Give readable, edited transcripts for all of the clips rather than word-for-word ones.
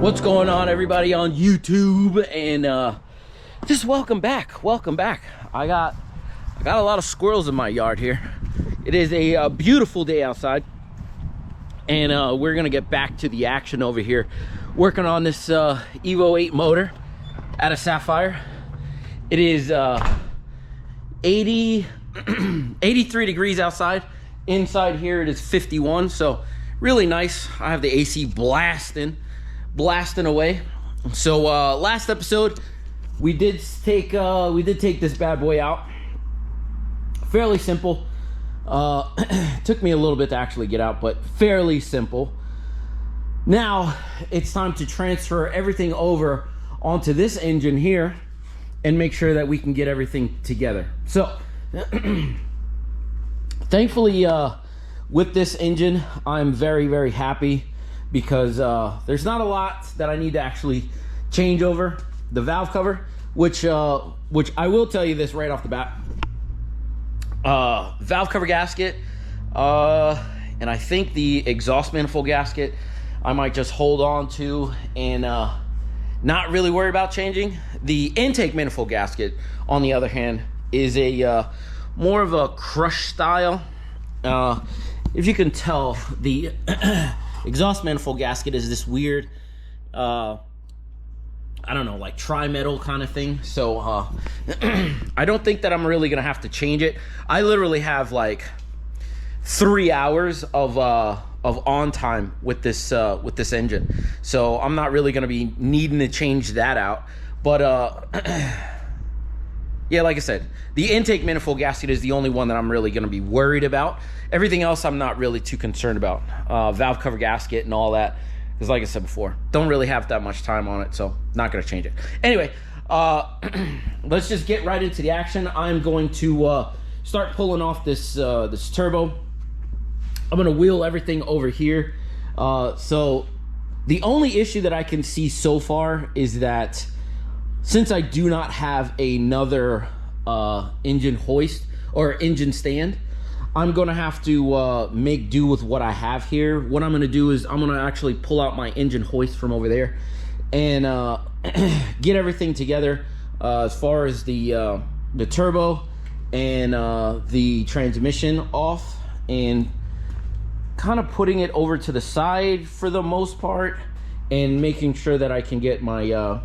What's going on, everybody on YouTube? And just welcome back. I got a lot of squirrels in my yard here. It is a beautiful day outside, and we're gonna get back to the action over here, working on this Evo 8 motor out of Sapphire. It is 83 degrees outside. Inside here it is 51, so really nice. I have the AC blasting away. So last episode we did take this bad boy out. Fairly simple. Took me a little bit to actually get out, but fairly simple. Now it's time to transfer everything over onto this engine here and make sure that we can get everything together. So thankfully with this engine I'm very happy, because there's not a lot that I need to actually change over. The valve cover, which I will tell you this right off the bat, valve cover gasket, and I think the exhaust manifold gasket I might just hold on to and not really worry about changing. The intake manifold gasket, on the other hand, is a more of a crush style. If you can tell, the exhaust manifold gasket is this weird, I don't know, like tri-metal kind of thing. So I don't think that I'm really gonna have to change it. I literally have like 3 hours of on time with this engine, so I'm not really gonna be needing to change that out. But yeah, like I said, the intake manifold gasket is the only one that I'm really gonna be worried about. Everything else I'm not really too concerned about. Valve cover gasket and all that, because like I said before, don't really have that much time on it, so not gonna change it. Anyway, let's just get right into the action. I'm going to start pulling off this this turbo. I'm gonna wheel everything over here. So the only issue that I can see so far is that since I do not have another engine hoist or engine stand, I'm gonna have to make do with what I have here. What I'm gonna do is I'm gonna actually pull out my engine hoist from over there and get everything together, as far as the turbo and the transmission off, and kind of putting it over to the side for the most part, and making sure that I can get my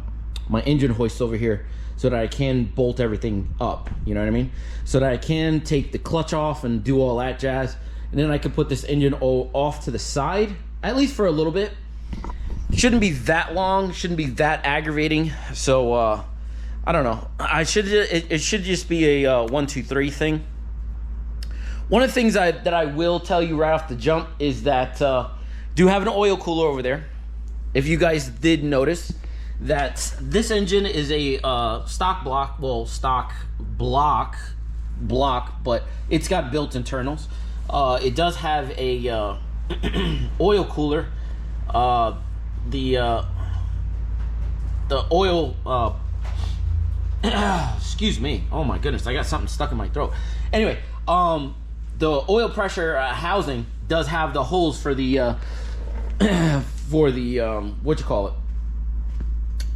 my engine hoist over here so that I can bolt everything up, you know what I mean? So that I can take the clutch off and do all that jazz, and then I can put this engine off to the side, at least for a little bit. Shouldn't be that long, shouldn't be that aggravating. So I don't know, it should just be a 1, 2, 3 thing. One of the things that I will tell you right off the jump is that do have an oil cooler over there. If you guys did notice that this engine is a stock block, but it's got built internals. It does have a oil cooler. The oil excuse me, oh my goodness, I got something stuck in my throat. Anyway, the oil pressure housing does have the holes for the what you call it,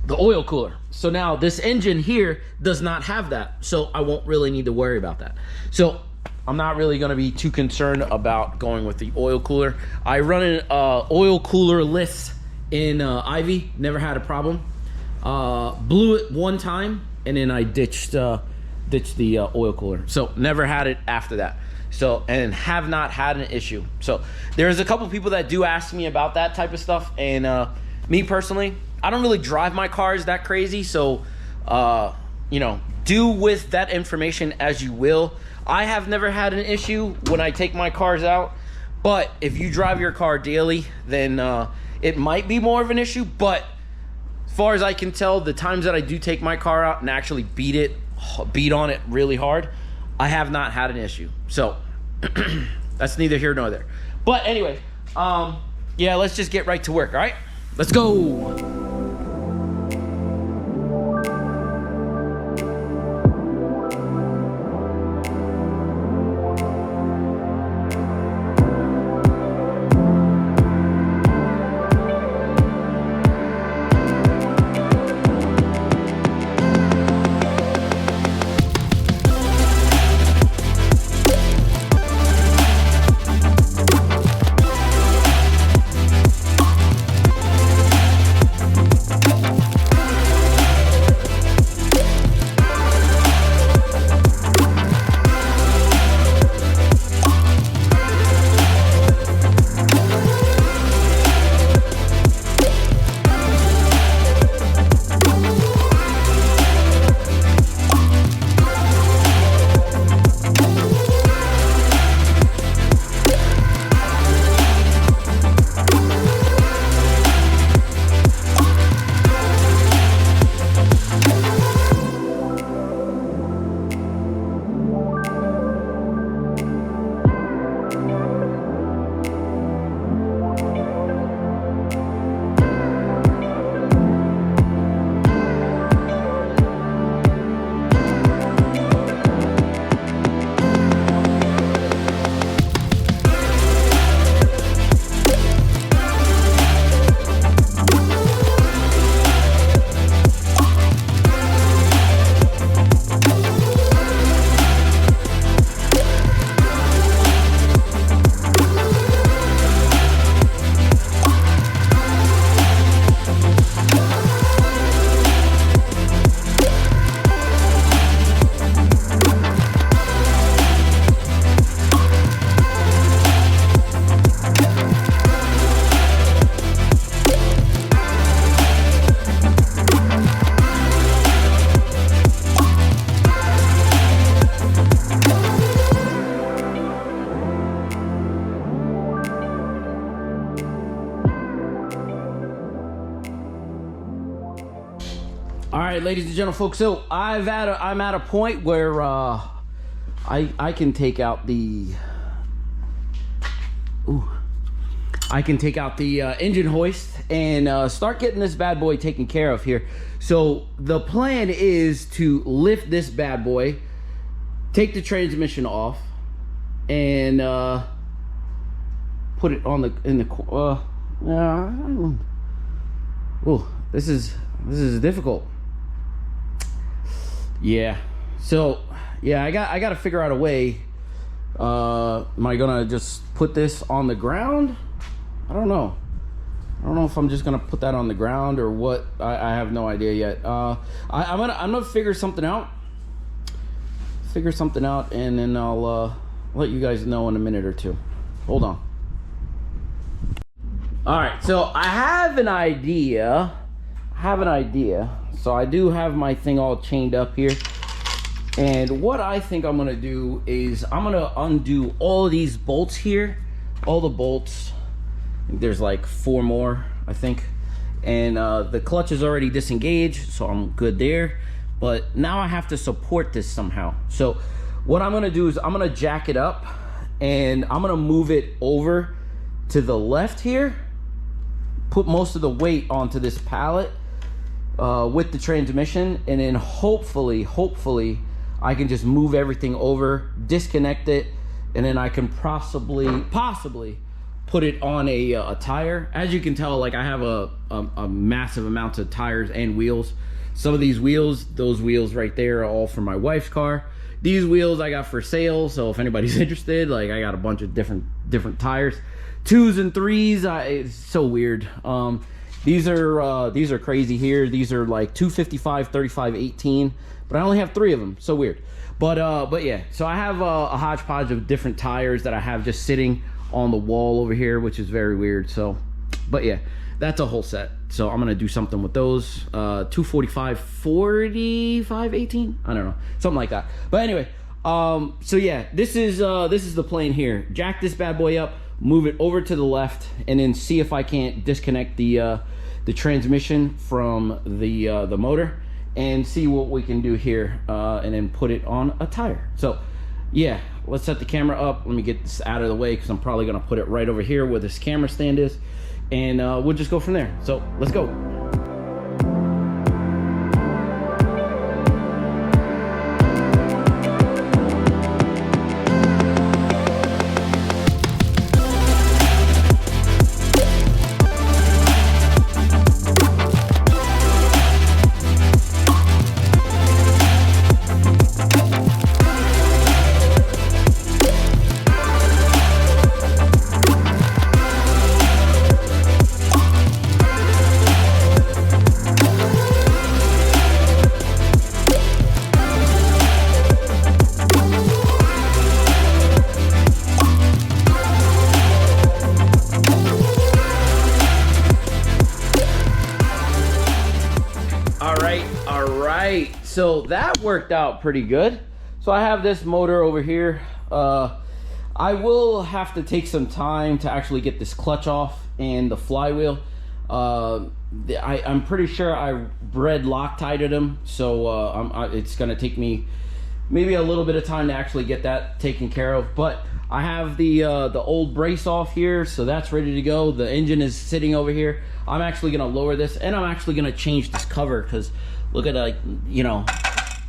the oil cooler. So now this engine here does not have that, so I won't really need to worry about that. So I'm not really going to be too concerned about going with the oil cooler. I run an oil cooler list in Ivy, never had a problem. Blew it one time and then I ditched the oil cooler, so never had it after that. So, and have not had an issue. So there's a couple people that do ask me about that type of stuff, and me personally, I don't really drive my cars that crazy, so you know, do with that information as you will. I have never had an issue when I take my cars out, but if you drive your car daily, then it might be more of an issue. But as far as I can tell, the times that I do take my car out and actually beat on it really hard, I have not had an issue. So that's neither here nor there. But anyway, yeah, let's just get right to work. All right, let's go. right, ladies and gentlemen, folks. So I'm at a point where I can take out the engine hoist and start getting this bad boy taken care of here. So the plan is to lift this bad boy, take the transmission off, and put it on this is difficult. Yeah. So yeah, I got to figure out a way. Am I gonna just put this on the ground? I don't know if I'm just gonna put that on the ground or what. I have no idea yet. I'm gonna figure something out, and then I'll let you guys know in a minute or two. Hold on. All right, so I have an idea. So I do have my thing all chained up here. And what I think I'm gonna do is I'm gonna undo all of these bolts here, all the bolts. There's like 4 more, I think. And the clutch is already disengaged, so I'm good there. But now I have to support this somehow. So what I'm gonna do is I'm gonna jack it up and I'm gonna move it over to the left here, put most of the weight onto this pallet with the transmission, and then hopefully I can just move everything over, disconnect it, and then I can possibly put it on a tire. As you can tell, like, I have a massive amount of tires and wheels. Some of these wheels, those wheels right there, are all for my wife's car. These wheels I got for sale, so if anybody's interested, like, I got a bunch of different tires, 2s and 3s. It's so weird. These are crazy here. These are like 255, 35, 18, but I only have 3 of them. So weird. But yeah, so I have a hodgepodge of different tires that I have just sitting on the wall over here, which is very weird. So, but yeah, that's a whole set. So I'm gonna do something with those. 245, 45, 18. I don't know, something like that. But anyway, so yeah, this is the plan here. Jack this bad boy up, move it over to the left, and then see if I can't disconnect the transmission from the motor, and see what we can do here, and then put it on a tire. So yeah, let's set the camera up. Let me get this out of the way because I'm probably gonna put it right over here where this camera stand is, and we'll just go from there. So let's go. So that worked out pretty good. So I have this motor over here. I will have to take some time to actually get this clutch off and the flywheel. I'm pretty sure I bred Loctite them, so it's gonna take me maybe a little bit of time to actually get that taken care of. But I have the old brace off here, so that's ready to go. The engine is sitting over here. I'm actually gonna lower this, and I'm actually gonna change this cover because look at, like, you know,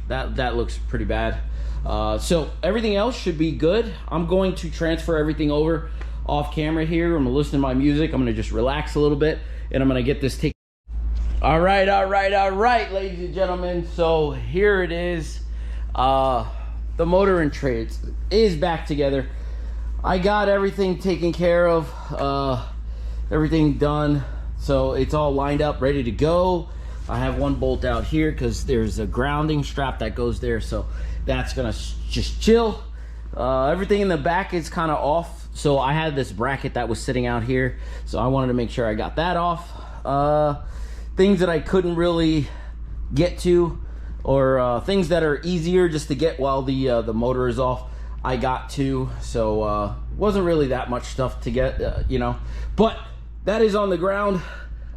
that looks pretty bad. So everything else should be good. I'm going to transfer everything over off camera here. I'm gonna listen to my music. I'm gonna just relax a little bit, and I'm gonna get this taken. All right, ladies and gentlemen. So here it is. The motor and trades is back together. I got everything taken care of, everything done. So it's all lined up, ready to go. I have one bolt out here because there's a grounding strap that goes there, so that's gonna just chill. Everything in the back is kind of off, so I had this bracket that was sitting out here, so I wanted to make sure I got that off. Things that I couldn't really get to, or things that are easier just to get while the motor is off, I got to. So wasn't really that much stuff to get, you know, but that is on the ground.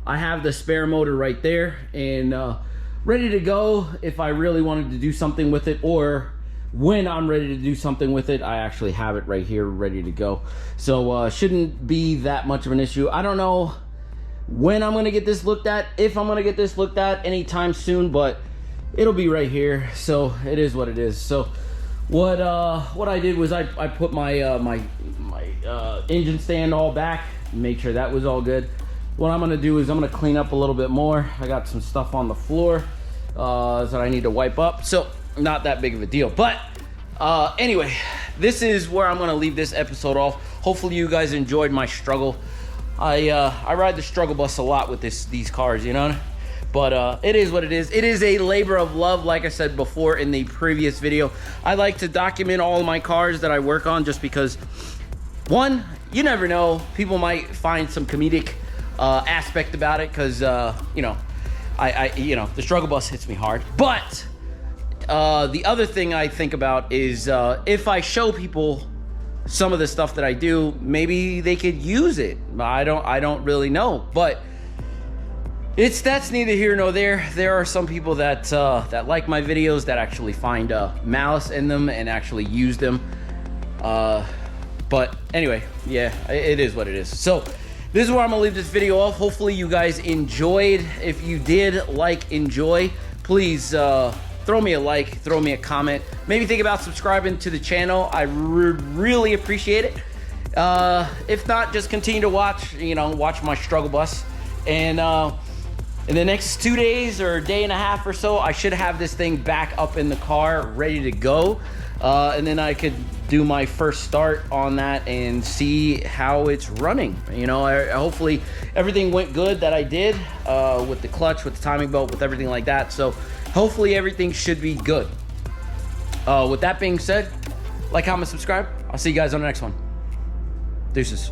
I have the spare motor right there, and ready to go if I really wanted to do something with it, or when I'm ready to do something with it, I actually have it right here ready to go. So shouldn't be that much of an issue. I don't know when I'm gonna get this looked at, if I'm gonna get this looked at anytime soon, but it'll be right here. So it is what it is. So what I did was I put my my engine stand all back, make sure that was all good. What I'm gonna do is I'm gonna clean up a little bit more. I got some stuff on the floor that I need to wipe up, so not that big of a deal. But anyway, this is where I'm gonna leave this episode off. Hopefully you guys enjoyed my struggle. I ride the struggle bus a lot with these cars, you know, but it is what it is. It is a labor of love, like I said before in the previous video. I like to document all of my cars that I work on, just because, one, you never know, people might find some comedic aspect about it, because you know, you know, the struggle bus hits me hard. But the other thing I think about is if I show people some of the stuff that I do, maybe they could use it. I don't really know, but that's neither here nor there. There are some people that that like my videos, that actually find malice in them and actually use them. But anyway, yeah, it is what it is. So this is where I'm gonna leave this video off. Hopefully you guys enjoyed. If you did enjoy, please throw me a like, throw me a comment. Maybe think about subscribing to the channel. I really appreciate it. If not, just continue to watch, you know, watch my struggle bus. And in the next 2 days or a day and a half or so, I should have this thing back up in the car, ready to go. And then I could do my first start on that and see how it's running. You know, hopefully everything went good that I did with the clutch, with the timing belt, with everything like that. So hopefully everything should be good. With that being said, like, comment, subscribe. I'll see you guys on the next one. Deuces.